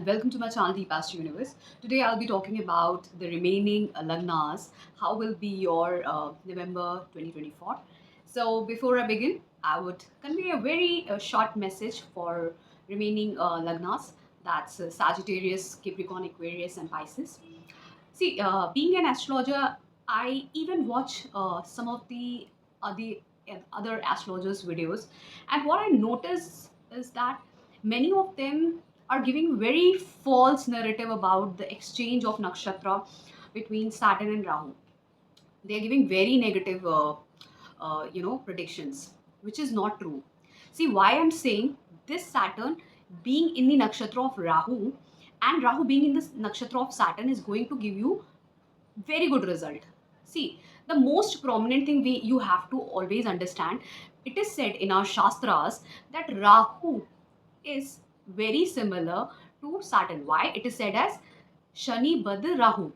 and welcome to my channel The Past Universe. Today I'll be talking about the remaining lagnas. How will be your November 2024? So before I begin, I would convey a very short message for remaining lagnas. That's Sagittarius, Capricorn, Aquarius, and Pisces. See, being an astrologer, I even watch some of the other astrologers' videos, and what I notice is that many of them are giving very false narrative about the exchange of nakshatra between Saturn and Rahu. They are giving very negative, predictions, which is not true. See, why I'm saying this Saturn being in the nakshatra of Rahu and Rahu being in the nakshatra of Saturn is going to give you very good result. See, the most prominent thing you have to always understand, it is said in our shastras that Rahu is very similar to Saturn. Why? It is said as Shani Bad Rahu.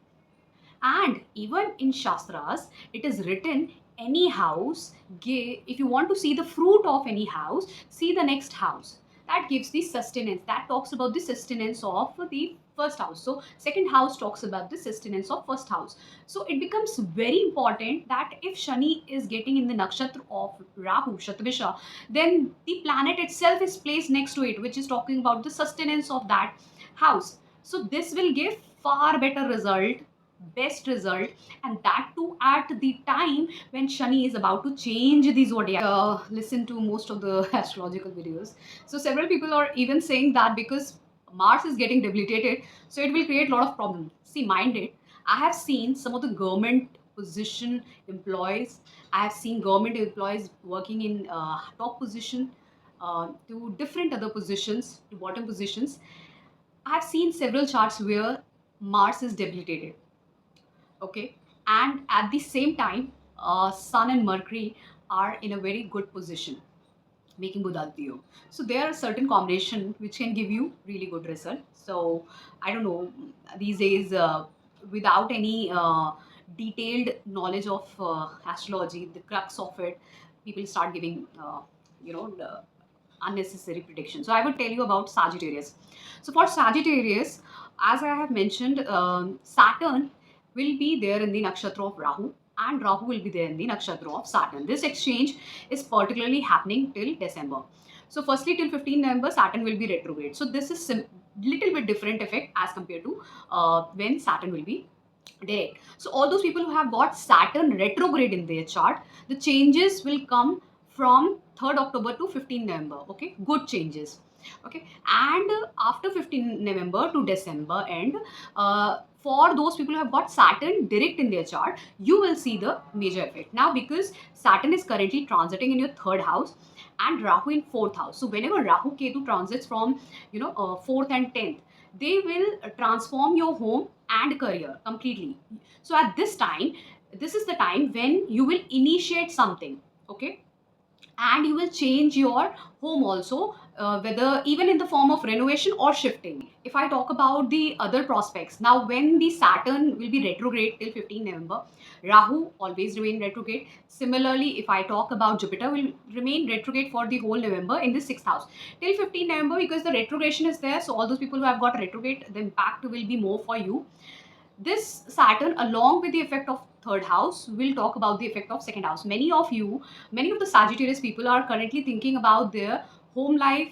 And even in shastras it is written, any house give, if you want to see the fruit of any house, see the next house. That gives the sustenance, that talks about the sustenance of the first house. So second house talks about the sustenance of first house. So it becomes very important that if Shani is getting in the nakshatra of Rahu, Shatvisha, then the planet itself is placed next to it, which is talking about the sustenance of that house. So this will give far better result, best result, and that too at the time when Shani is about to change the zodiac. Listen to most of the astrological videos. So several people are even saying that because Mars is getting debilitated, so it will create a lot of problems. See, mind it, I have seen some of the government position employees. I have seen government employees working in top position to different other positions, to bottom positions. I have seen several charts where Mars is debilitated. Okay, and at the same time, Sun and Mercury are in a very good position, making Budalti Yog. So there are certain combination which can give you really good result. So I don't know, these days without any detailed knowledge of astrology, the crux of it, people start giving the unnecessary prediction. So I would tell you about Sagittarius. So for Sagittarius, as I have mentioned, Saturn will be there in the nakshatra of Rahu, and Rahu will be there in the nakshatra of Saturn. This exchange is particularly happening till December. So firstly, till 15 November, Saturn will be retrograde. So this is little bit different effect as compared to when Saturn will be direct. So all those people who have got Saturn retrograde in their chart, the changes will come from 3rd October to 15 November. Okay, good changes. Okay, and after 15 November to December end, for those people who have got Saturn direct in their chart, you will see the major effect. Now, because Saturn is currently transiting in your 3rd house and Rahu in 4th house, so whenever Rahu Ketu transits from 4th and 10th, they will transform your home and career completely. So at this time, this is the time when you will initiate something. Okay, and you will change your home also, whether even in the form of renovation or shifting. If I talk about the other prospects, now when the Saturn will be retrograde till 15 November, Rahu always remain retrograde. Similarly, if I talk about Jupiter, will remain retrograde for the whole November in the 6th house till 15 November, because the retrogression is there. So all those people who have got retrograde, the impact will be more for you. This Saturn, along with the effect of 3rd house, will talk about the effect of 2nd house. Many of the Sagittarius people are currently thinking about their home life,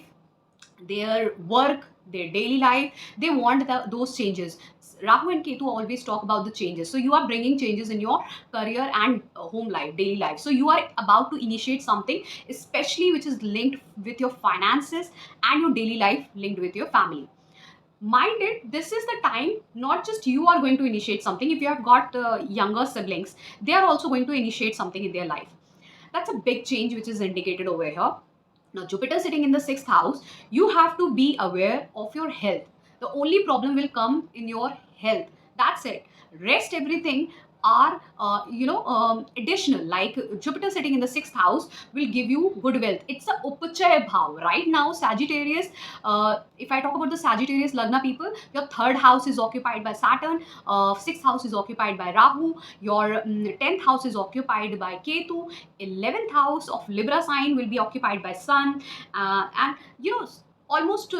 their work, their daily life. They want those changes. Rahu and Ketu always talk about the changes. So you are bringing changes in your career and home life, daily life. So you are about to initiate something, especially which is linked with your finances and your daily life linked with your family. Mind it, this is the time not just you are going to initiate something. If you have got younger siblings, they are also going to initiate something in their life. That's a big change which is indicated over here. Now Jupiter sitting in the 6th house, you have to be aware of your health. The only problem will come in your health. That's it. Rest everything are additional. Like Jupiter sitting in the 6th house will give you good wealth. It's a upachaya bhav. Right now Sagittarius, if I talk about the Sagittarius lagna people, your 3rd house is occupied by Saturn, 6th house is occupied by Rahu, your 10th house is occupied by Ketu, 11th house of Libra sign will be occupied by Sun, and almost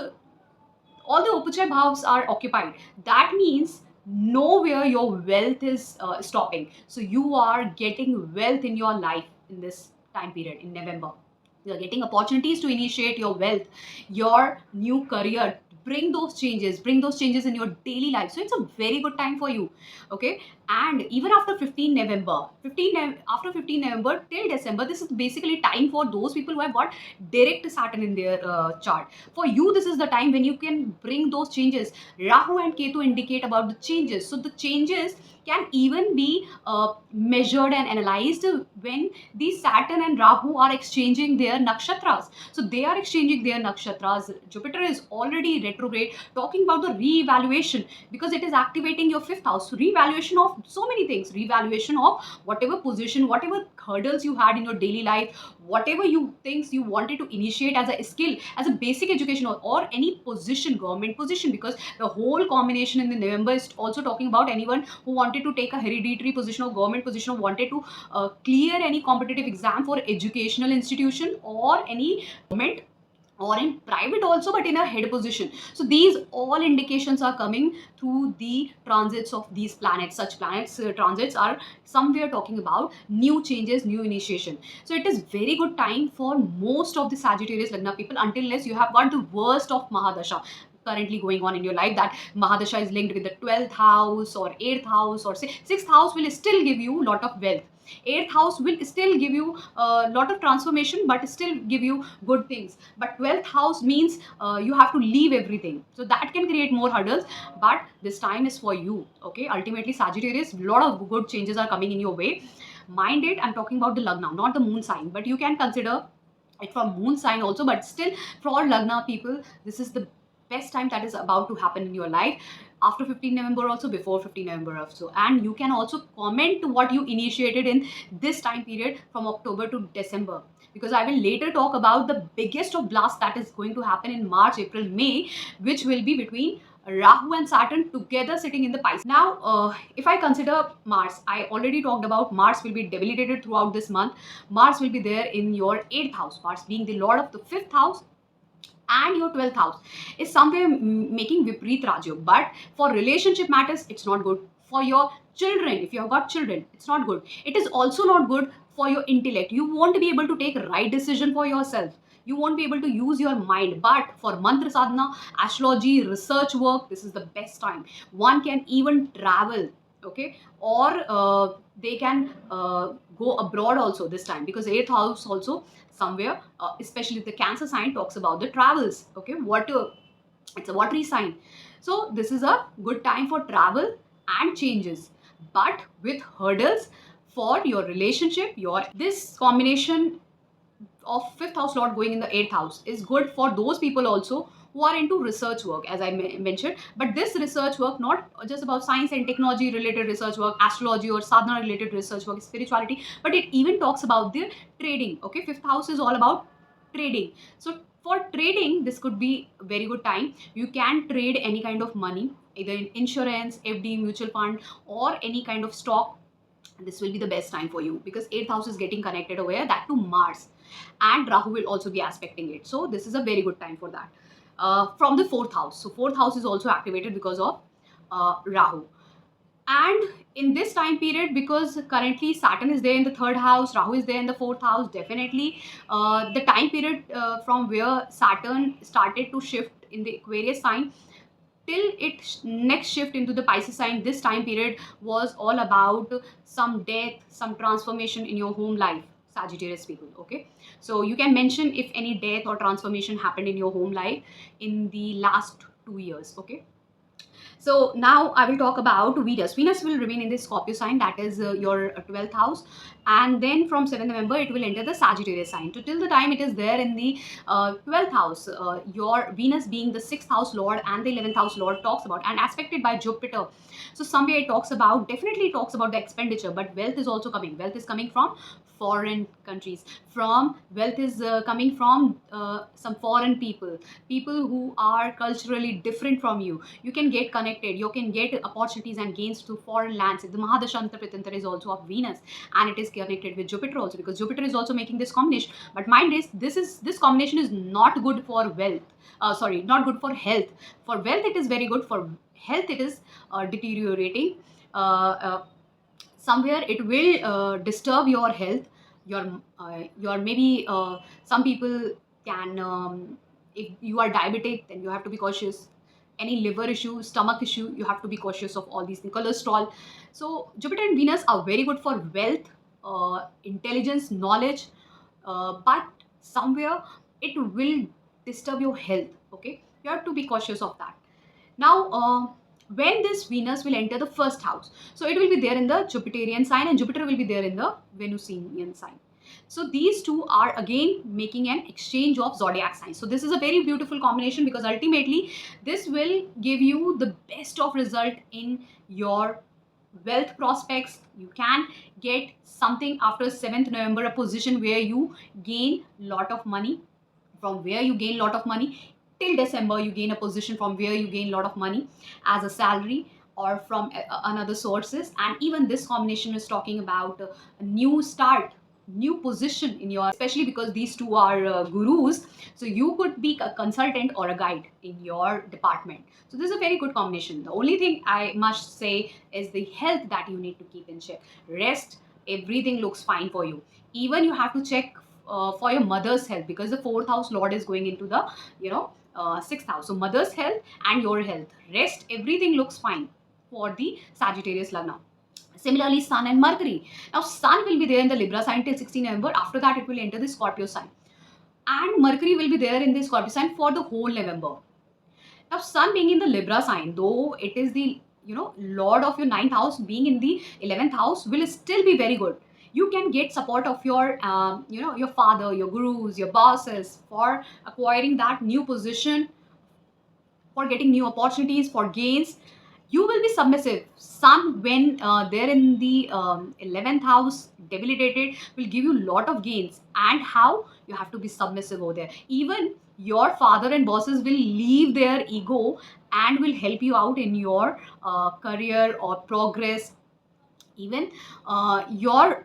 all the upachaya bhavs are occupied. That means nowhere your wealth is stopping. So you are getting wealth in your life in this time period in November. You're getting opportunities to initiate your wealth, your new career, bring those changes in your daily life. So it's a very good time for you. Okay. And even after 15 November, after 15 November till December, this is basically time for those people who have got direct Saturn in their chart. For you, this is the time when you can bring those changes. Rahu and Ketu indicate about the changes. So the changes can even be measured and analyzed when the Saturn and Rahu are exchanging their nakshatras. So they are exchanging their nakshatras. Jupiter is already retrograde, talking about the re-evaluation, because it is activating your fifth house. So re-evaluation of so many things, re-evaluation of whatever position, whatever hurdles you had in your daily life, whatever you things you wanted to initiate as a skill, as a basic education, or any position, government position, because the whole combination in the November is also talking about anyone who wanted to take a hereditary position or government position, or wanted to clear any competitive exam for educational institution or any government or in private also, but in a head position. So these all indications are coming through the transits of these planets. Such planets transits are somewhere talking about new changes, new initiation. So it is very good time for most of the Sagittarius lagna people, until unless you have got the worst of mahadasha currently going on in your life, that mahadasha is linked with the 12th house or 8th house, or say 6th house will still give you lot of wealth. 8th house will still give you a lot of transformation, but still give you good things. But 12th house means you have to leave everything, so that can create more hurdles. But this time is for you. Okay, ultimately Sagittarius, lot of good changes are coming in your way. Mind it, I'm talking about the lagna, not the moon sign, but you can consider it from moon sign also. But still, for lagna people, this is the best time that is about to happen in your life, after 15 November also, before 15 November also. And you can also comment what you initiated in this time period from October to December, because I will later talk about the biggest of blast that is going to happen in March, April, May, which will be between Rahu and Saturn together sitting in the Pisces. Now, if I consider Mars, I already talked about Mars will be debilitated throughout this month. Mars will be there in your 8th house, Mars being the lord of the 5th house, and your 12th house is somewhere making Vipreet Rajyog. But for relationship matters, it's not good. For your children, if you have got children, it's not good. It is also not good for your intellect. You won't be able to take a right decision for yourself. You won't be able to use your mind. But for mantra sadhana, astrology, research work, this is the best time. One can even travel, okay, or they can go abroad also this time, because 8th house also somewhere, especially the Cancer sign talks about the travels. Okay, water, it's a watery sign. So this is a good time for travel and changes, but with hurdles for your relationship. Your this combination of 5th house lord going in the 8th house is good for those people also who are into research work, as I mentioned. But this research work, not just about science and technology related research work, astrology or sadhana related research work, spirituality, but it even talks about the trading. Okay, 5th house is all about trading. So for trading, this could be a very good time. You can trade any kind of money, either in insurance, FD, mutual fund, or any kind of stock. This will be the best time for you, because 8th house is getting connected over here, that to Mars, and Rahu will also be aspecting it. So this is a very good time for that. From the 4th house, so 4th house is also activated because of Rahu. And in this time period, because currently Saturn is there in the 3rd house, Rahu is there in the 4th house, definitely the time period from where Saturn started to shift in the Aquarius sign till it next shift into the Pisces sign, this time period was all about some death, some transformation in your home life, Sagittarius people. Okay, so you can mention if any death or transformation happened in your home life in the last 2 years. Okay, so now I will talk about Venus. Venus will remain in the Scorpio sign, that is your 12th house, and then from 7th November it will enter the Sagittarius sign. So till the time it is there in the 12th house, your Venus being the 6th house lord and the 11th house lord talks about and aspected by Jupiter. So somewhere it talks about, definitely talks about the expenditure, but wealth is also coming. Wealth is coming from foreign countries, from wealth is coming from some foreign people, people who are culturally different from you. You can get connected. You can get opportunities and gains to foreign lands. The Mahadashanta Pritanta is also of Venus, and it is connected with Jupiter also, because Jupiter is also making this combination. But mind this combination is not good for wealth. Sorry, not good for health. For wealth it is very good. For health it is deteriorating. Somewhere it will disturb your health. Your maybe some people can, if you are diabetic, then you have to be cautious. Any liver issue, stomach issue, you have to be cautious of all these things. Cholesterol. So Jupiter and Venus are very good for wealth, intelligence, knowledge, but somewhere it will disturb your health. Okay, you have to be cautious of that. Now, when this Venus will enter the first house, so it will be there in the Jupiterian sign, and Jupiter will be there in the Venusian sign. So these two are again making an exchange of zodiac signs. So this is a very beautiful combination, because ultimately this will give you the best of result in your wealth prospects. You can get something after 7th November, a position where you gain lot of money. From where you gain lot of money till December, you gain a position from where you gain lot of money as a salary, or from another sources. And even this combination is talking about a new start, new position in your, especially because these two are gurus, so you could be a consultant or a guide in your department. So this is a very good combination. The only thing I must say is the health that you need to keep in check. Rest, everything looks fine for you. Even you have to check for your mother's health, because the 4th house lord is going into the 6th house. So mother's health and your health, rest, everything looks fine for the Sagittarius lagna. Similarly, Sun and Mercury. Now, Sun will be there in the Libra sign till 16 November. After that, it will enter the Scorpio sign. And Mercury will be there in the Scorpio sign for the whole November. Now, Sun being in the Libra sign, though it is the lord of your 9th house, being in the 11th house will still be very good. You can get support of your your father, your gurus, your bosses, for acquiring that new position, for getting new opportunities, for gains. You will be submissive. Sun, when they're in the 11th house debilitated, will give you a lot of gains. And how? You have to be submissive over there. Even your father and bosses will leave their ego and will help you out in your career or progress. Even your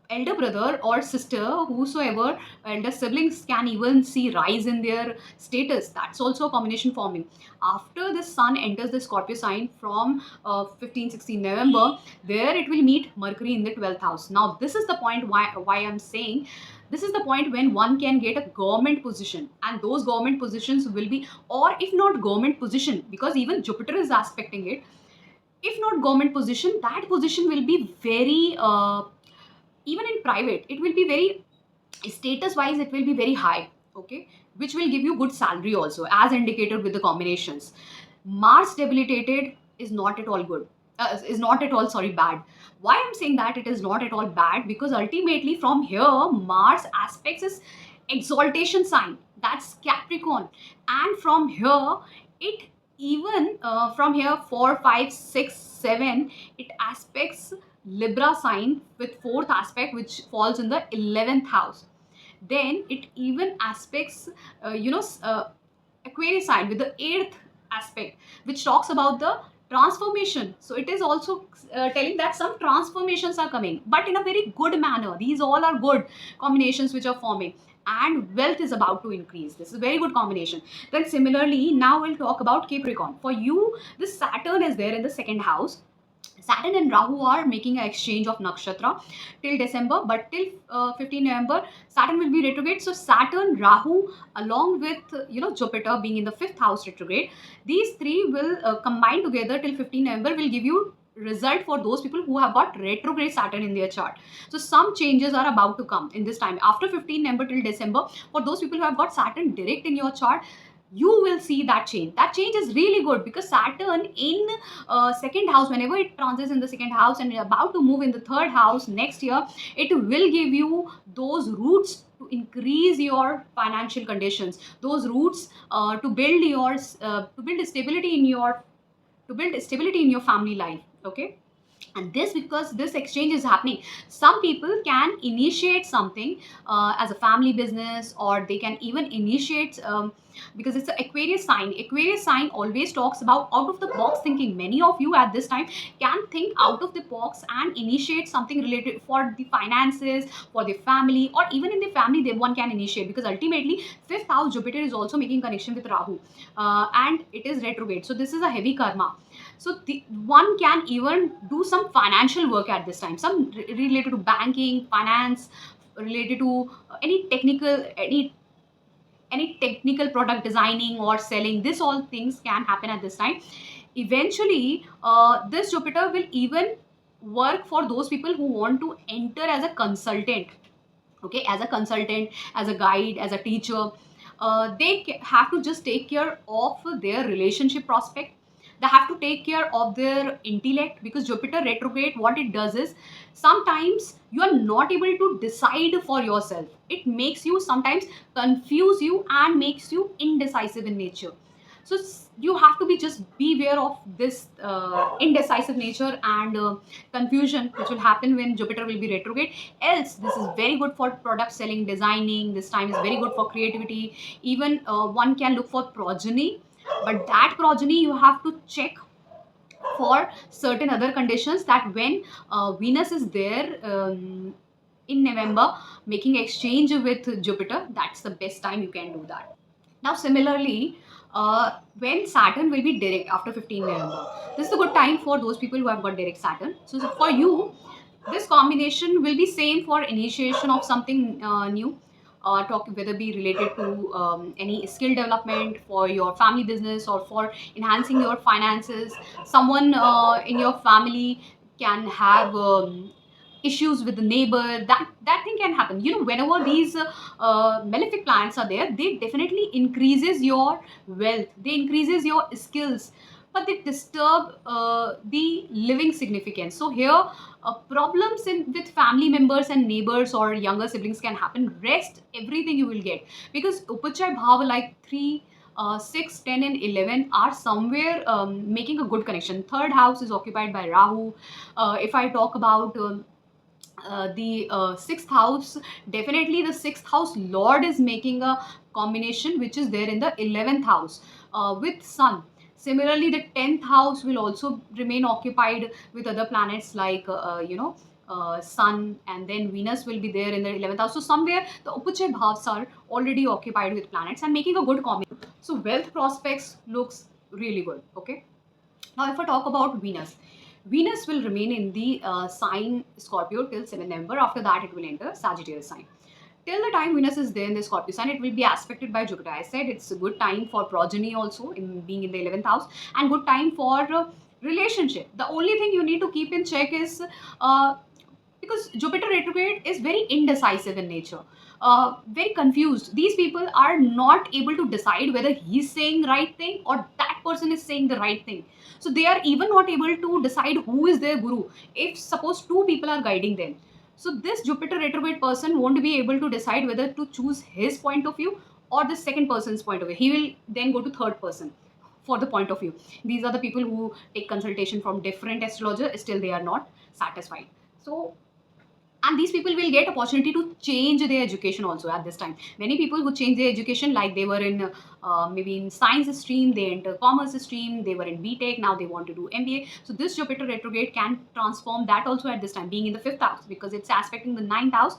elder brother or sister, whosoever, elder siblings, can even see rise in their status. That's also a combination forming. After the Sun enters the Scorpio sign from 15-16 November, there it will meet Mercury in the 12th house. Now this is the point why I'm saying this is the point when one can get a government position, and those government positions will be, or if not government position, because even Jupiter is aspecting it, if not government position, that position will be very even in private, it will be very, status wise it will be very high. Okay, which will give you good salary also, as indicated with the combinations. Mars debilitated is not at all good, is not at all, sorry, bad. Why I'm saying that it is not at all bad? Because ultimately from here Mars aspects is exaltation sign, that's Capricorn. And from here it, even from here 4, 5, 6, 7, it aspects Libra sign with 4th aspect, which falls in the 11th house. Then it even aspects Aquarius sign with the 8th aspect, which talks about the transformation. So it is also telling that some transformations are coming, but in a very good manner. These all are good combinations which are forming, and wealth is about to increase. This is a very good combination. Then similarly, now we'll talk about Capricorn. For you, this Saturn is there in the 2nd house. Saturn and Rahu are making an exchange of nakshatra till December, but till 15 November, Saturn will be retrograde. So Saturn, Rahu, along with Jupiter being in the 5th house retrograde, these three will combine together till 15 November, will give you result for those people who have got retrograde Saturn in their chart. So some changes are about to come in this time after 15 November till December. For those people who have got Saturn direct in your chart, you will see that change. That change is really good, because Saturn in 2nd house, whenever it transits in the 2nd house and is about to move in the 3rd house next year, it will give you those roots to increase your financial conditions, those roots to build stability in your family life. Okay, And this, because this exchange is happening, some people can initiate something as a family business, or they can even initiate because it's an Aquarius sign always talks about out of the box thinking. Many of you at this time can think out of the box and initiate something related for the finances, for the family, or even in the family they one can initiate, because ultimately fifth house Jupiter is also making connection with Rahu, and it is retrograde, so this is a heavy karma. So one can even do some financial work at this time, some related to banking, finance, related to any technical product designing or selling. This all things can happen at this time. Eventually this Jupiter will even work for those people who want to enter as a consultant. Okay, as a consultant, as a guide, as a teacher, they have to just take care of their relationship prospect. They have to take care of their intellect, because Jupiter retrograde, what it does is, sometimes you are not able to decide for yourself. It makes you sometimes confuse you and makes you indecisive in nature. So you have to be just beware of this indecisive nature and confusion which will happen when Jupiter will be retrograde. Else this is very good for product selling, designing. This time is very good for creativity. Even one can look for progeny, but that progeny you have to check for certain other conditions, that when Venus is there in November making exchange with Jupiter, that's the best time you can do that. Now, similarly, when Saturn will be direct after 15 November, this is a good time for those people who have got direct Saturn. So for you, this combination will be same for initiation of something new. Talk whether be related to any skill development for your family business, or for enhancing your finances. Someone in your family can have issues with the neighbor. That thing can happen, you know, whenever these malefic planets are there. They definitely increases your wealth, they increases your skills, but they disturb the living significance. So here problems with family members and neighbors or younger siblings can happen. Rest everything you will get, because upachai bhava like 3 6, 10 and 11 are somewhere making a good connection. Third house is occupied by Rahu. If I talk about the sixth house, definitely the sixth house lord is making a combination which is there in the 11th house with sun. Similarly, the 10th house will also remain occupied with other planets like sun, and then Venus will be there in the 11th house. So somewhere the upache bhavs are already occupied with planets and making a good combination. So wealth prospects looks really good. Okay, now, if I talk about Venus, Venus will remain in the sign Scorpio till 7 November. After that, it will enter Sagittarius sign. Till the time Venus is there in the Scorpio sign, it will be aspected by Jupiter. I said it's a good time for progeny also, in being in the 11th house, and good time for relationship. The only thing you need to keep in check is because Jupiter retrograde is very indecisive in nature, very confused. These people are not able to decide whether he's saying right thing or that person is saying the right thing. So they are even not able to decide who is their guru. If suppose two people are guiding them, so this Jupiter retrograde person won't be able to decide whether to choose his point of view or the second person's point of view. He will then go to third person for the point of view. These are the people who take consultation from different astrologers, still they are not satisfied. So, and these people will get opportunity to change their education also at this time. Many people who change their education, like they were in maybe in science stream, they enter commerce stream, they were in BTech, now they want to do MBA. So this Jupiter retrograde can transform that also at this time, being in the 5th house, because it's aspecting the 9th house,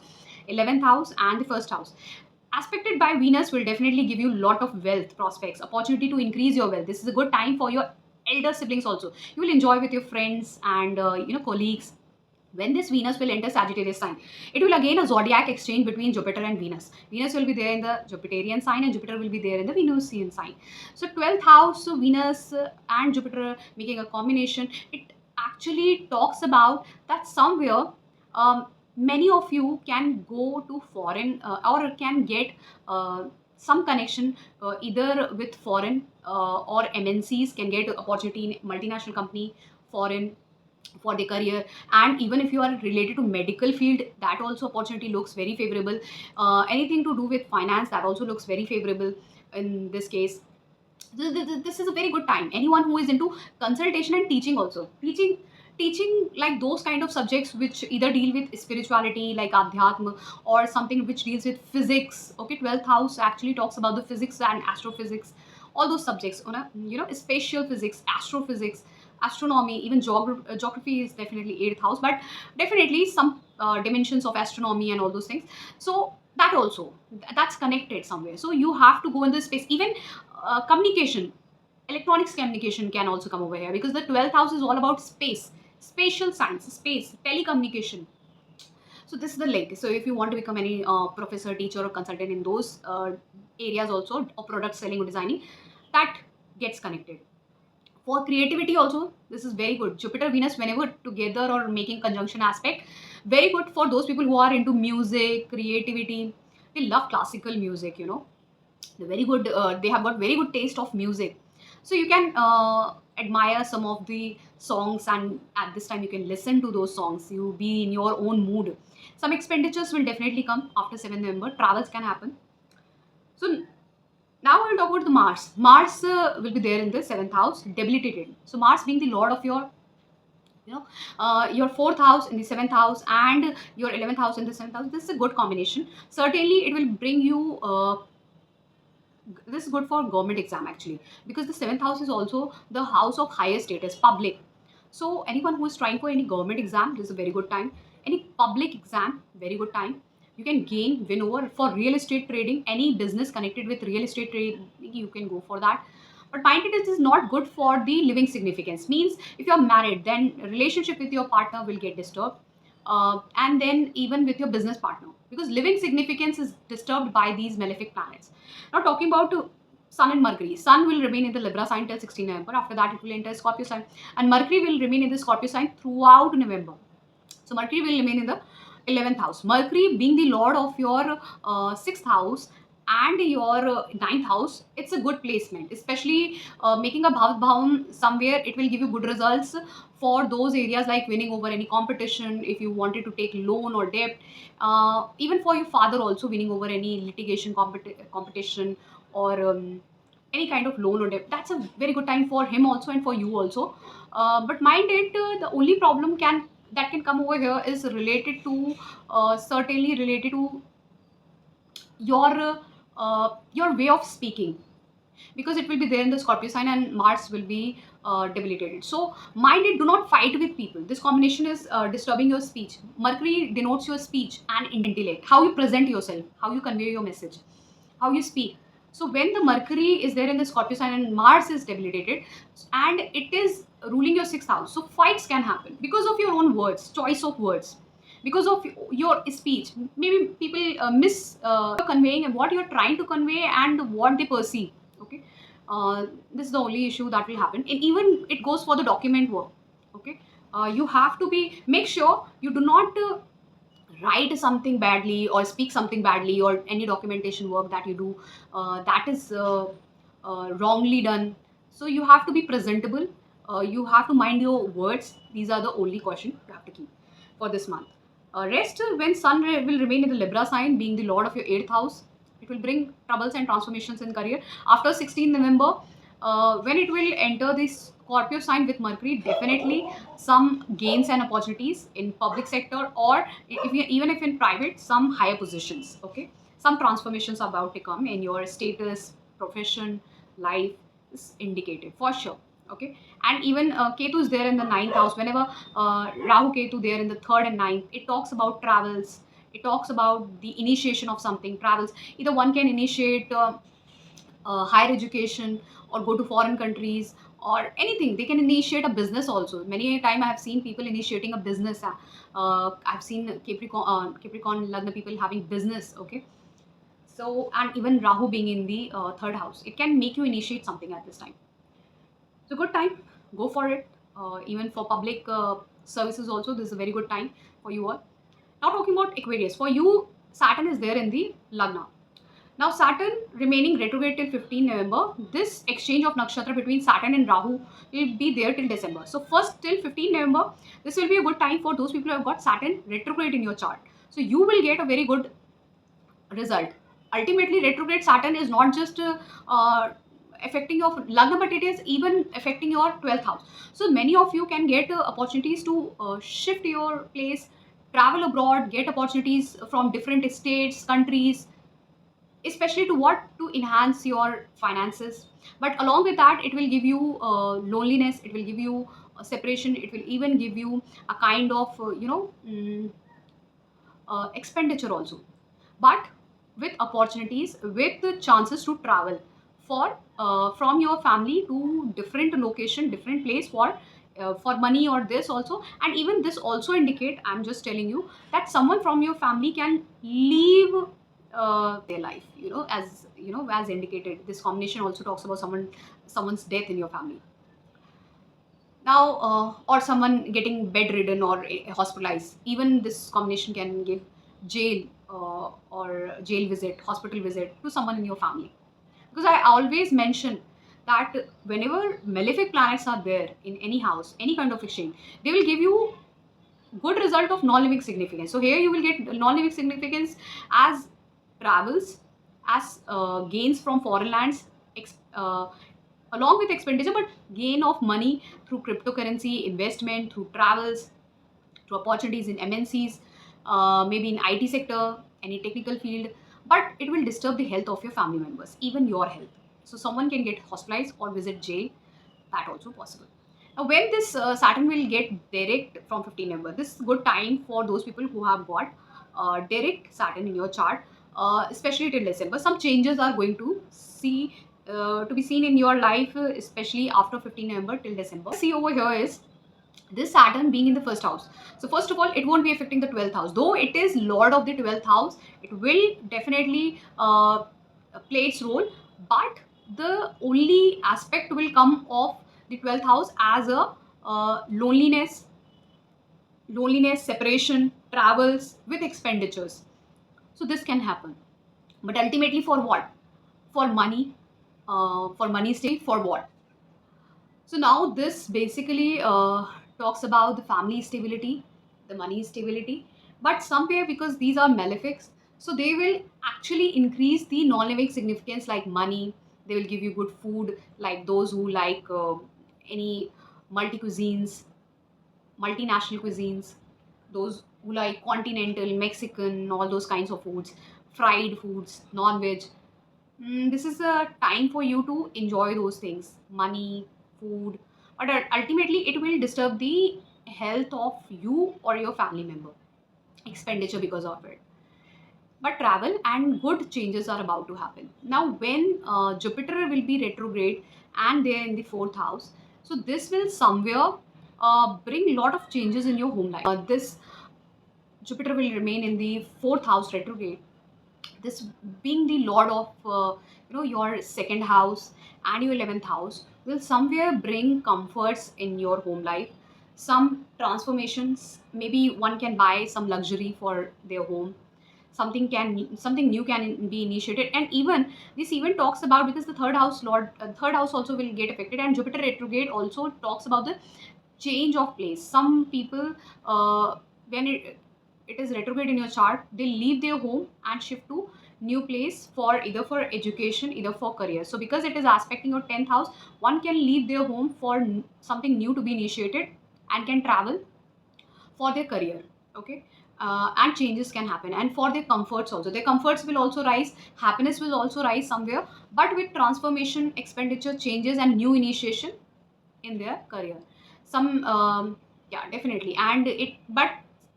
11th house and the 1st house. Aspected by Venus will definitely give you a lot of wealth prospects, opportunity to increase your wealth. This is a good time for your elder siblings also. You will enjoy with your friends and colleagues. When this Venus will enter Sagittarius sign, it will again a zodiac exchange between Jupiter and Venus. Venus will be there in the Jupiterian sign and Jupiter will be there in the Venusian sign. So 12th house, so Venus and Jupiter making a combination, it actually talks about that somewhere many of you can go to foreign or can get some connection either with foreign or MNCs, can get opportunity in multinational company, foreign, for the career. And even if you are related to medical field, that also opportunity looks very favorable. Anything to do with finance, that also looks very favorable in this case. This is a very good time. Anyone who is into consultation and teaching also, teaching teaching like those kind of subjects which either deal with spirituality like adhyatma, or something which deals with physics. Okay, 12th house actually talks about the physics and astrophysics, all those subjects on a, spatial physics, astrophysics, astronomy, even geography is definitely 8th house, but definitely some dimensions of astronomy and all those things. So that also, that's connected somewhere. So you have to go in this space. Even communication, electronics communication can also come over here, because the 12th house is all about space, spatial science, space, telecommunication. So this is the link. So if you want to become any professor, teacher, or consultant in those areas also, or product selling or designing, that gets connected. For creativity also, this is very good. Jupiter Venus whenever together or making conjunction aspect, very good for those people who are into music, creativity. They love classical music, they're very good. They have got very good taste of music. So you can admire some of the songs, and at this time you can listen to those songs. You be in your own mood. Some expenditures will definitely come after 7th November. Travels can happen. So now we'll talk about the Mars. Mars will be there in the 7th house, debilitated. So Mars being the lord of your 4th house in the 7th house, and your 11th house in the 7th house. This is a good combination. Certainly it will bring you this is good for government exam actually, because the 7th house is also the house of higher status, public. So anyone who is trying for any government exam, this is a very good time. Any public exam, very good time. You can win over. For real estate trading, any business connected with real estate trading, you can go for that. But mind it, is not good for the living significance. Means if you're married, then relationship with your partner will get disturbed, and then even with your business partner, because living significance is disturbed by these malefic planets. Now talking about Sun and Mercury. Sun will remain in the Libra sign till 16 November. After that, it will enter Scorpio sign, and Mercury will remain in the Scorpio sign throughout November. So Mercury will remain in the 11th house. Mercury being the lord of your 6th house and your 9th house, it's a good placement. Especially making a bhav somewhere, it will give you good results for those areas like winning over any competition. If you wanted to take loan or debt, even for your father also, winning over any litigation competition, or any kind of loan or debt, that's a very good time for him also and for you also. But mind it, the only problem that can come over here is related to certainly related to your way of speaking, because it will be there in the Scorpio sign, and Mars will be debilitated. So mind it, do not fight with people. This combination is disturbing your speech. Mercury denotes your speech and intellect, how you present yourself, how you convey your message, how you speak. So when the Mercury is there in the Scorpio sign and Mars is debilitated, and it is ruling your 6th house, so fights can happen because of your own words, choice of words, because of your speech. Maybe people miss conveying what you're trying to convey and what they perceive. Okay, this is the only issue that will happen, and even it goes for the document work. Okay, you have to be make sure you do not write something badly or speak something badly, or any documentation work that you do that is wrongly done. So you have to be presentable. You have to mind your words. These are the only caution you have to keep for this month. Rest, when will remain in the Libra sign, being the lord of your 8th house, it will bring troubles and transformations in career. After 16 November, when it will enter this Scorpio sign with Mercury, definitely some gains and opportunities in public sector, or even if in private, some higher positions. Okay, some transformations are about to come in your status, profession, life is indicated for sure. Okay, and even Ketu is there in the 9th house. Whenever Rahu Ketu there in the 3rd and 9th, it talks about travels. It talks about the initiation of something, travels. Either one can initiate higher education, or go to foreign countries, or anything. They can initiate a business also. Many a time I have seen people initiating a business. I've seen Capricorn lagna people having business. Okay, so, and even Rahu being in the 3rd house, it can make you initiate something at this time. So good time, go for it. Even for public services also, this is a very good time for you all. Now talking about Aquarius, for you Saturn is there in the lagna. Now Saturn remaining retrograde till 15 November. This exchange of nakshatra between Saturn and Rahu will be there till December. So first till 15 November, this will be a good time for those people who have got Saturn retrograde in your chart. So you will get a very good result. Ultimately, retrograde Saturn is not just affecting your lagna, but it is even affecting your 12th house. So many of you can get opportunities to shift your place, travel abroad, get opportunities from different states, countries, especially to what, to enhance your finances. But along with that, it will give you loneliness, it will give you separation, it will even give you a kind of expenditure also, but with opportunities, with the chances to travel for from your family to different location, different place for money or this also. And even this also indicate, I'm just telling you, that someone from your family can leave their life, as as indicated. This combination also talks about someone's death in your family now, or someone getting bedridden or hospitalized. Even this combination can give jail, or jail visit, hospital visit to someone in your family. Because I always mention that whenever malefic planets are there in any house, any kind of exchange, they will give you good result of non-living significance. So here you will get non-living significance as travels, as gains from foreign lands, along with expenditure, but gain of money through cryptocurrency, investment, through travels, through opportunities in MNCs, maybe in IT sector, any technical field. But it will disturb the health of your family members, even your health. So someone can get hospitalized or visit jail, that also possible. Now, when this Saturn will get direct from 15 November, this is good time for those people who have got direct Saturn in your chart, especially till December. Some changes are going to be seen in your life, especially after 15 November till December. See over here is this Saturn being in the first house. So first of all, it won't be affecting the 12th house. Though it is Lord of the 12th house, it will definitely play its role. But the only aspect will come of the 12th house as a loneliness, separation, travels with expenditures. So this can happen. But ultimately for what? For money stay, for what? So now this basically talks about the family stability, the money stability, but somewhere, because these are malefics, so they will actually increase the non-living significance like money. They will give you good food, like those who like any multi cuisines, multinational cuisines, those who like continental, Mexican, all those kinds of foods, fried foods, non-veg. This is a time for you to enjoy those things, money, food, but ultimately it will disturb the health of you or your family member, expenditure because of it. But travel and good changes are about to happen. Now, when Jupiter will be retrograde and they're in the fourth house, so this will somewhere bring a lot of changes in your home life. This Jupiter will remain in the fourth house retrograde, this being the lord of your second house and your 11th house, will somewhere bring comforts in your home life, some transformations. Maybe one can buy some luxury for their home, something new can be initiated. And even this even talks about, because the third house also will get affected, and Jupiter retrograde also talks about the change of place. Some people, when it is retrograde in your chart, they leave their home and shift to new place for either for education, either for career. So because it is aspecting your 10th house, one can leave their home for something new to be initiated and can travel for their career. Okay. And changes can happen, and for their comforts also, their comforts will also rise, happiness will also rise somewhere, but with transformation, expenditure, changes, and new initiation in their career. Some Yeah, definitely. And it but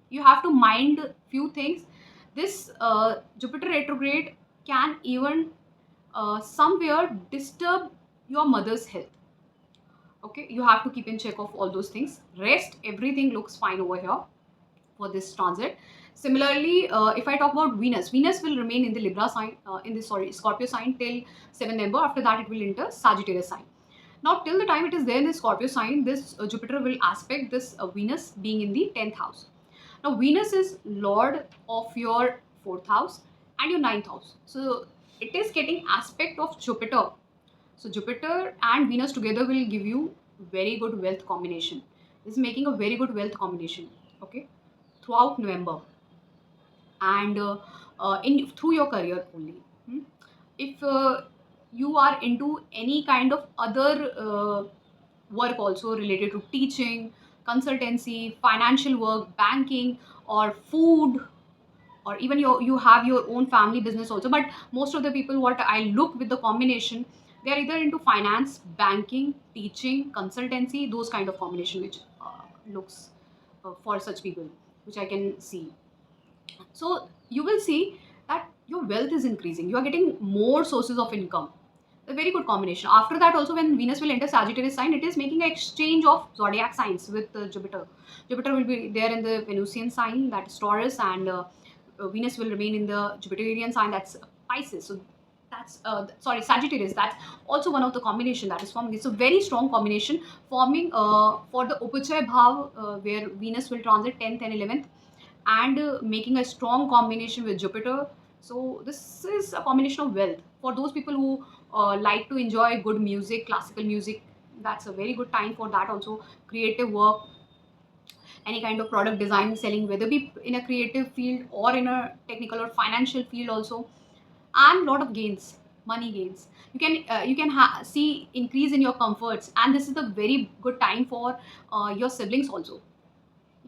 you have to mind few things. This Jupiter retrograde can even somewhere disturb your mother's health. Okay, you have to keep in check of all those things. Rest, everything looks fine over here for this transit. Similarly, if I talk about Venus will remain in the Libra sign, Scorpio sign till 7 November. After that, it will enter Sagittarius sign. Now, till the time it is there in the Scorpio sign, this Jupiter will aspect this Venus being in the 10th house. Now, Venus is lord of your 4th house and your 9th house. So, it is getting aspect of Jupiter. So, Jupiter and Venus together will give you very good wealth combination. This is making a very good wealth combination. Okay, throughout November, and in through your career only. If you are into any kind of other work also related to teaching, consultancy, financial work, banking, or food, or even you have your own family business also. But most of the people what I look with the combination, they are either into finance, banking, teaching, consultancy, those kind of combination which looks for such people, which I can see. So you will see that your wealth is increasing, you are getting more sources of income. A very good combination. After that also, when Venus will enter Sagittarius sign, it is making an exchange of zodiac signs with Jupiter. Jupiter will be there in the Venusian sign, that is Taurus, and Venus will remain in the Jupiterian sign, that's Pisces. So that's sorry, Sagittarius, that's also one of the combination that is forming. It's a very strong combination forming for the Upachaya Bhav, where Venus will transit 10th and 11th, and making a strong combination with Jupiter. So this is a combination of wealth for those people who like to enjoy good music, classical music. That's a very good time for that also. Creative work, any kind of product design, selling, whether be in a creative field or in a technical or financial field also, and lot of gains, money gains. You can see increase in your comforts, and this is a very good time for your siblings also.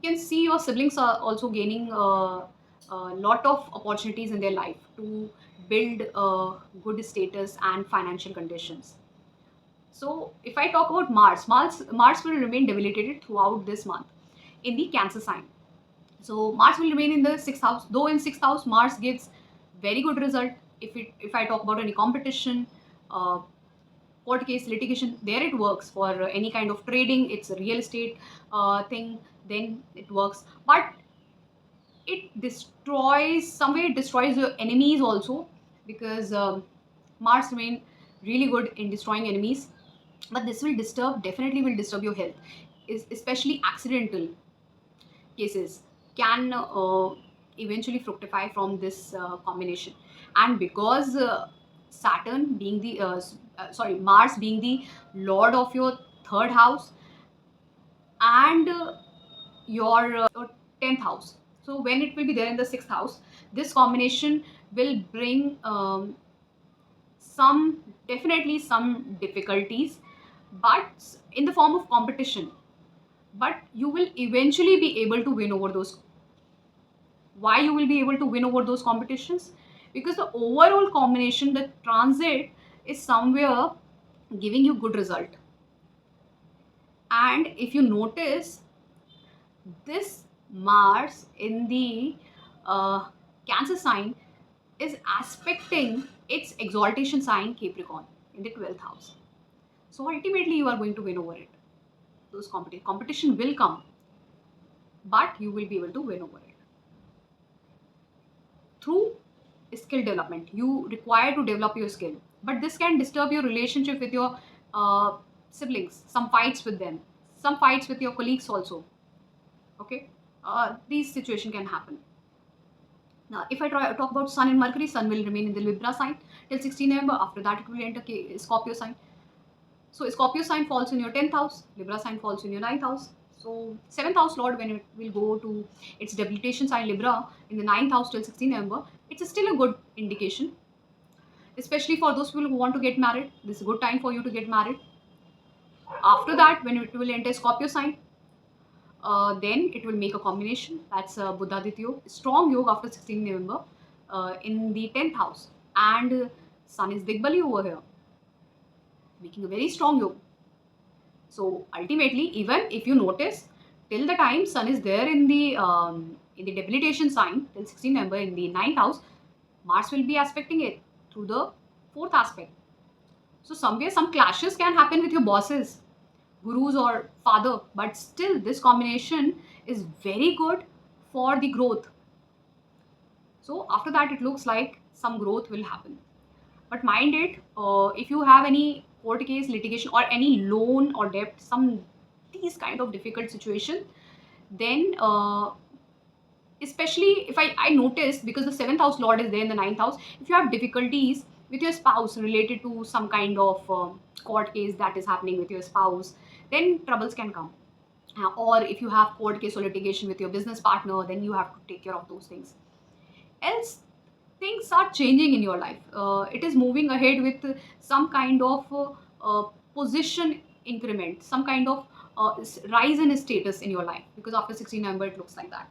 You can see your siblings are also gaining a lot of opportunities in their life to build good status and financial conditions. So if I talk about Mars will remain debilitated throughout this month in the Cancer sign. So Mars will remain in the sixth house. Though in sixth house, Mars gives very good result. If I talk about any competition, uh, court case, litigation, there it works. For any kind of trading, it's a real estate thing, then it works. But it destroys, somewhere it destroys your enemies also, because Mars remain really good in destroying enemies. But this will disturb, definitely will disturb your health, is especially accidental cases can eventually fructify from this combination. And because Saturn being the sorry, Mars being the lord of your third house, and your 10th house, so when it will be there in the sixth house, this combination will bring some, definitely some difficulties, but in the form of competition. But you will eventually be able to win over those. Why you will be able to win over those competitions? Because the overall combination, the transit is somewhere giving you good result. And if you notice, this Mars in the uh, Cancer sign is aspecting its exaltation sign Capricorn in the 12th house. So ultimately you are going to win over it. Those competition will come, but you will be able to win over it through skill development. You require to develop your skill, but this can disturb your relationship with your uh, siblings, some fights with them, some fights with your colleagues also. Okay, these situation can happen. Now if I talk about Sun and Mercury, Sun will remain in the Libra sign till 16 November. After that it will enter Scorpio sign. So Scorpio sign falls in your 10th house, Libra sign falls in your ninth house. So 7th house Lord, when it will go to its debilitation sign Libra in the ninth house till 16 November, it's still a good indication, especially for those people who want to get married. This is a good time for you to get married. After that, when it will enter Scorpio sign, then it will make a combination. That's Buddhaditya Yoga, strong yoga after 16 November in the 10th house. And Sun is Digbali over here, making a very strong yoga. So ultimately, even if you notice, till the time Sun is there in the debilitation sign till 16 November in the ninth house, Mars will be aspecting it through the fourth aspect. So somewhere some clashes can happen with your bosses, gurus or father, but still this combination is very good for the growth. So after that, it looks like some growth will happen. But mind it, if you have any court case, litigation, or any loan or debt, some these kind of difficult situation, then especially if I noticed, because the seventh house lord is there in the ninth house, if you have difficulties with your spouse related to some kind of court case that is happening with your spouse, then troubles can come. Or if you have court case or litigation with your business partner, then you have to take care of those things. Else, things are changing in your life. It is moving ahead with some kind of position increment, some kind of rise in status in your life, because after 16 November it looks like that.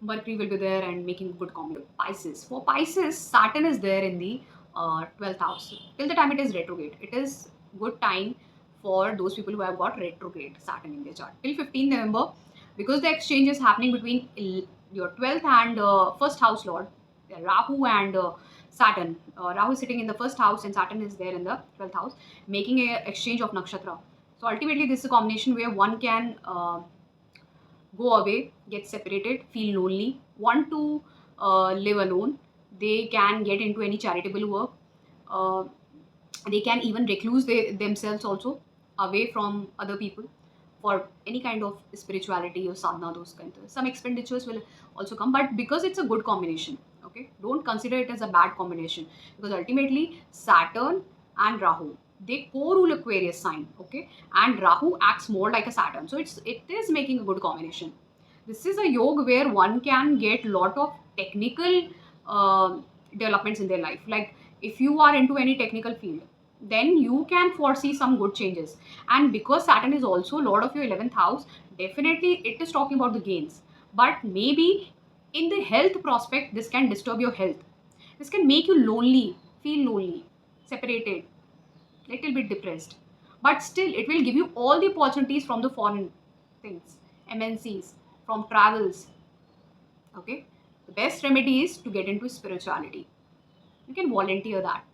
Mercury will be there and making good combination. Pisces. For Pisces, Saturn is there in the 12th house. Till the time it is retrograde, it is good time for those people who have got retrograde Saturn in their chart. Till 15th November, because the exchange is happening between your 12th and first house lord, Rahu and Saturn. Rahu is sitting in the first house and Saturn is there in the 12th house, making a exchange of nakshatra. So ultimately, this is a combination where one can go away, get separated, feel lonely, want to live alone. They can get into any charitable work. Uh, they can even recluse themselves also away from other people for any kind of spirituality or sadhana, those kinds of. Some expenditures will also come, but because it's a good combination, okay, don't consider it as a bad combination, because ultimately Saturn and Rahu, they co-rule Aquarius sign, okay, and Rahu acts more like a Saturn, so it is making a good combination. This is a yoga where one can get lot of technical developments in their life. Like if you are into any technical field, then you can foresee some good changes. And because Saturn is also lord of your 11th house, definitely it is talking about the gains. But maybe in the health prospect, this can disturb your health. This can make you lonely, feel lonely, separated, little bit depressed. But still, it will give you all the opportunities from the foreign things, MNCs, from travels. Okay, the best remedy is to get into spirituality. You can volunteer that.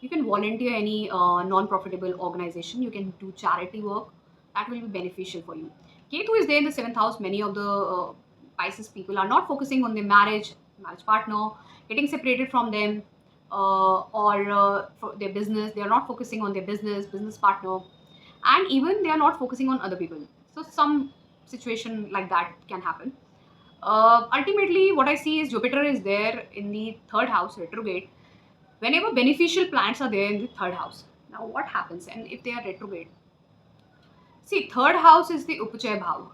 You can volunteer any non-profitable organization. You can do charity work. That will be beneficial for you. Ketu is there in the seventh house. Many of the Pisces people are not focusing on their marriage partner, getting separated from them, or for their business. They are not focusing on their business partner, and even they are not focusing on other people. So some situation like that can happen. Ultimately, what I see is Jupiter is there in the third house, retrograde. Whenever beneficial planets are there in the third house, now what happens? And if they are retrograde, see, third house is the Upachaya Bhav.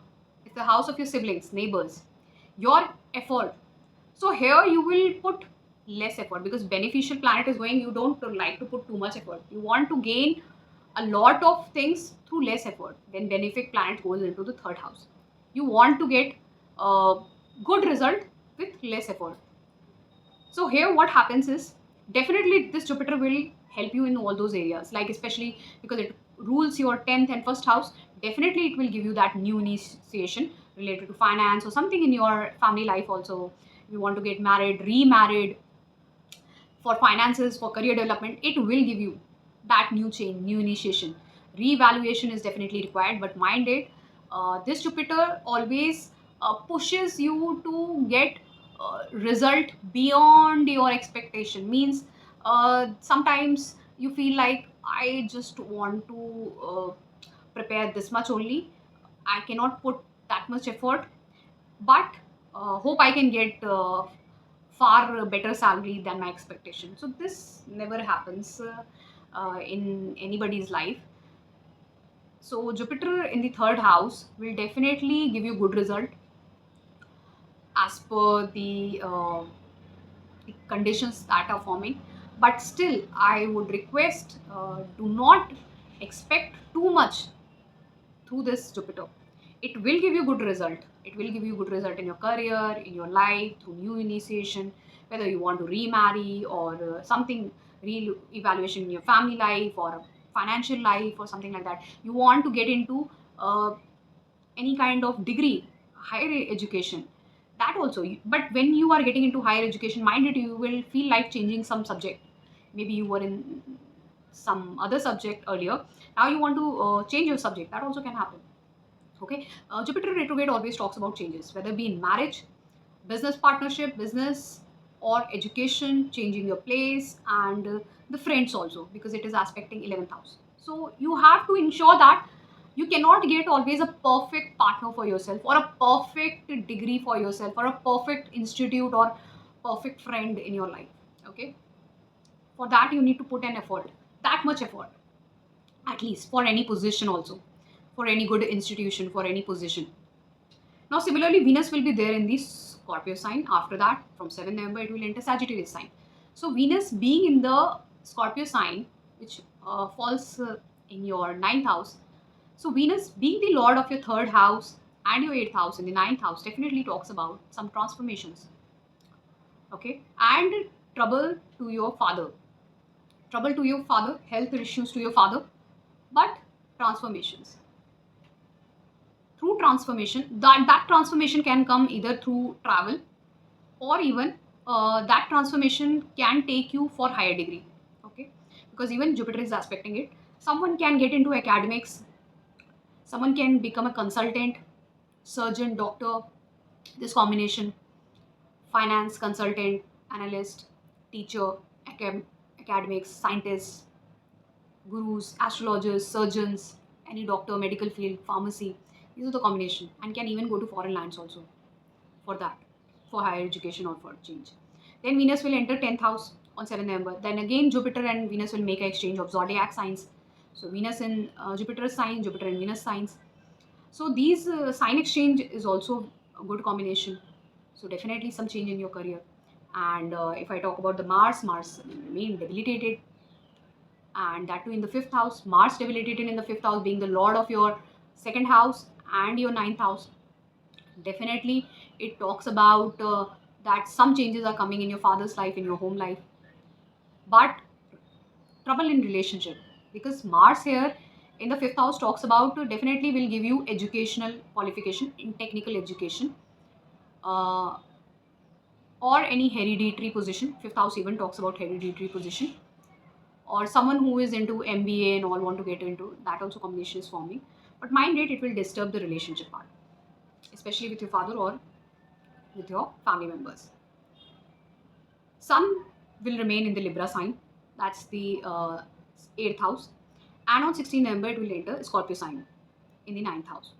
It's the house of your siblings, neighbors, your effort. So here you will put less effort, because beneficial planet is going, you don't like to put too much effort. You want to gain a lot of things through less effort. When benefic planet goes into the third house, you want to get a good result with less effort. So here what happens is, definitely this Jupiter will help you in all those areas, like especially because it rules your 10th and first house. Definitely it will give you that new initiation related to finance or something in your family life also. If you want to get married, remarried, for finances, for career development, it will give you that new change, new initiation. Reevaluation is definitely required, but mind it, this Jupiter always pushes you to get result beyond your expectation. Means sometimes you feel like, I just want to prepare this much only. I cannot put that much effort, but hope I can get far better salary than my expectation. So this never happens in anybody's life. So Jupiter in the third house will definitely give you good result as per the conditions that are forming. But still, I would request, do not expect too much through this Jupiter. It will give you good result. It will give you good result in your career, in your life, through new initiation, whether you want to remarry or something, real evaluation in your family life or financial life or something like that. You want to get into any kind of degree, higher education. That also, but when you are getting into higher education, mind it, you will feel like changing some subject. Maybe you were in some other subject earlier, now you want to change your subject. That also can happen. Okay, Jupiter retrograde always talks about changes, whether it be in marriage, business partnership, business, or education, changing your place, and the friends also, because it is aspecting 11th house. So you have to ensure that you cannot get always a perfect partner for yourself, or a perfect degree for yourself, or a perfect institute, or perfect friend in your life. Okay, for that you need to put an effort, that much effort, at least for any position also, for any good institution, for any position. Now similarly, Venus will be there in the Scorpio sign. After that, from 7th November, it will enter Sagittarius sign. So Venus being in the Scorpio sign, which falls in your 9th house. So Venus being the lord of your 3rd house and your 8th house in the 9th house definitely talks about some transformations. Okay, and trouble to your father. Trouble to your father, health issues to your father, but transformations. Through transformation, that transformation can come either through travel, or even that transformation can take you for higher degree. Okay, because even Jupiter is aspecting it. Someone can get into academics, someone can become a consultant, surgeon, doctor, this combination, finance consultant, analyst, teacher, academics, scientists, gurus, astrologers, surgeons, any doctor, medical field, pharmacy. These are the combination, and can even go to foreign lands also for that, for higher education or for change. Then Venus will enter 10th house on 7th November. Then again Jupiter and Venus will make an exchange of zodiac signs. So Venus in Jupiter's sign, Jupiter and Venus signs. So these sign exchange is also a good combination. So definitely some change in your career. And if I talk about the Mars remain debilitated, and that too in the 5th house. Mars debilitated in the 5th house, being the lord of your 2nd house and your 9th house. Definitely it talks about that some changes are coming in your father's life, in your home life, but trouble in relationship, because Mars here in the 5th house talks about definitely will give you educational qualification in technical education, uh, or any hereditary position. 5th house even talks about hereditary position, or someone who is into MBA and all want to get into that, also combination is forming. But mind it will disturb the relationship part, especially with your father or with your family members. Sun will remain in the Libra sign, that's the 8th house, and on 16th November it will enter Scorpio sign in the 9th house.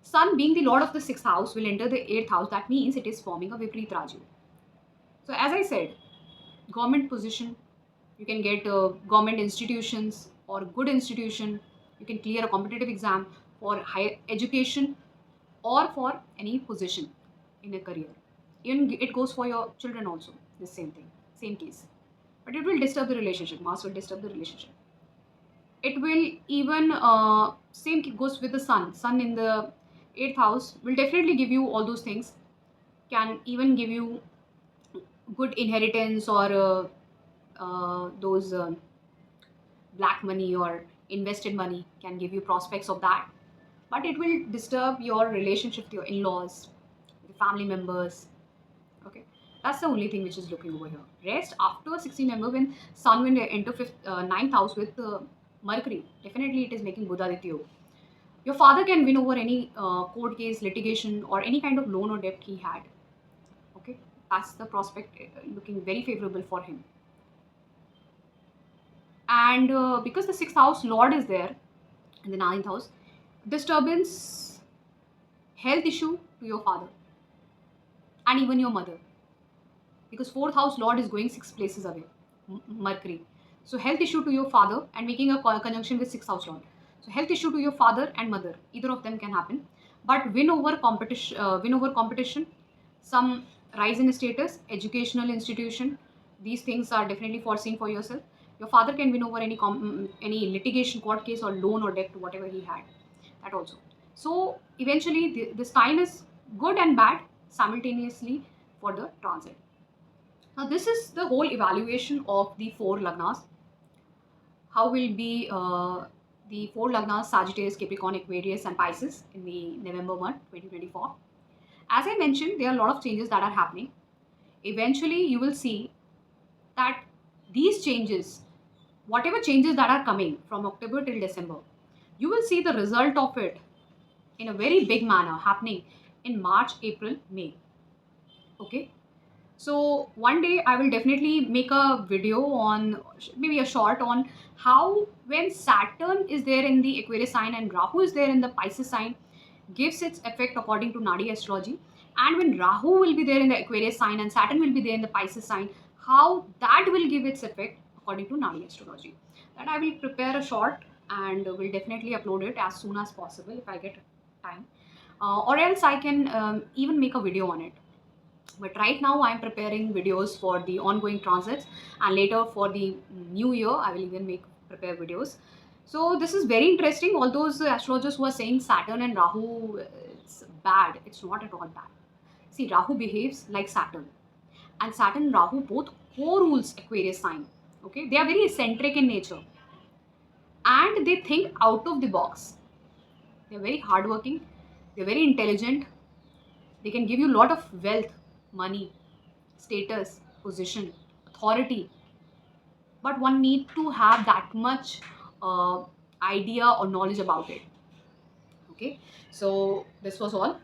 Sun being the lord of the 6th house will enter the 8th house, that means it is forming a Viprit Raju. So as I said, government position, you can get government institutions or good institution, you can clear a competitive exam for higher education or for any position in a career. Even it goes for your children also, the same thing, same case. But it will disturb the relationship. Mars will disturb the relationship. It will even same goes with the sun. Sun in the 8th house will definitely give you all those things. Can even give you good inheritance, or those black money or invested money, can give you prospects of that. But it will disturb your relationship with your in-laws, with family members. Okay, that's the only thing which is looking over here. Rest after 16 November, when Sun will enter 9th house with Mercury, definitely it is making Buddha-Aditya. Your father can win over any court case, litigation, or any kind of loan or debt he had. Okay, that's the prospect looking very favorable for him. And because the 6th house Lord is there in the 9th house, disturbance, health issue to your father and even your mother, because 4th house Lord is going 6 places away, Mercury. So health issue to your father and making a conjunction with 6th house Lord. So health issue to your father and mother, either of them can happen. But win over competition, some rise in status, educational institution, these things are definitely foreseen for yourself. Your father can win over any litigation, court case, or loan or debt, whatever he had. That also. So eventually, this time is good and bad simultaneously for the transit. Now, this is the whole evaluation of the 4 lagnas. How will be the 4 lagnas, Sagittarius, Capricorn, Aquarius, and Pisces in the November month 2024. As I mentioned, there are a lot of changes that are happening. Eventually, you will see that these changes, whatever changes that are coming from October till December, you will see the result of it in a very big manner happening in March, April, May. Okay. So one day I will definitely make a video on, maybe a short on, how when Saturn is there in the Aquarius sign and Rahu is there in the Pisces sign, gives its effect according to Nadi astrology. And when Rahu will be there in the Aquarius sign and Saturn will be there in the Pisces sign, how that will give its effect according to Nadi astrology. That I will prepare a short and will definitely upload it as soon as possible if I get time. Or else I can even make a video on it. But right now I'm preparing videos for the ongoing transits, and later for the new year I will even make prepare videos. So this is very interesting. All those astrologers who are saying Saturn and Rahu it's bad, it's not at all bad. See, Rahu behaves like Saturn, and Saturn and Rahu both co-rules Aquarius sign. Okay, they are very eccentric in nature, and they think out of the box. They're very hardworking, they're very intelligent, they can give you a lot of wealth, money, status, position, authority, but one need to have that much uh, idea or knowledge about it. Okay, so this was all.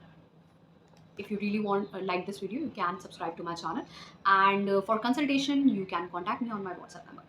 If you really want like this video, you can subscribe to my channel, and for consultation you can contact me on my WhatsApp number.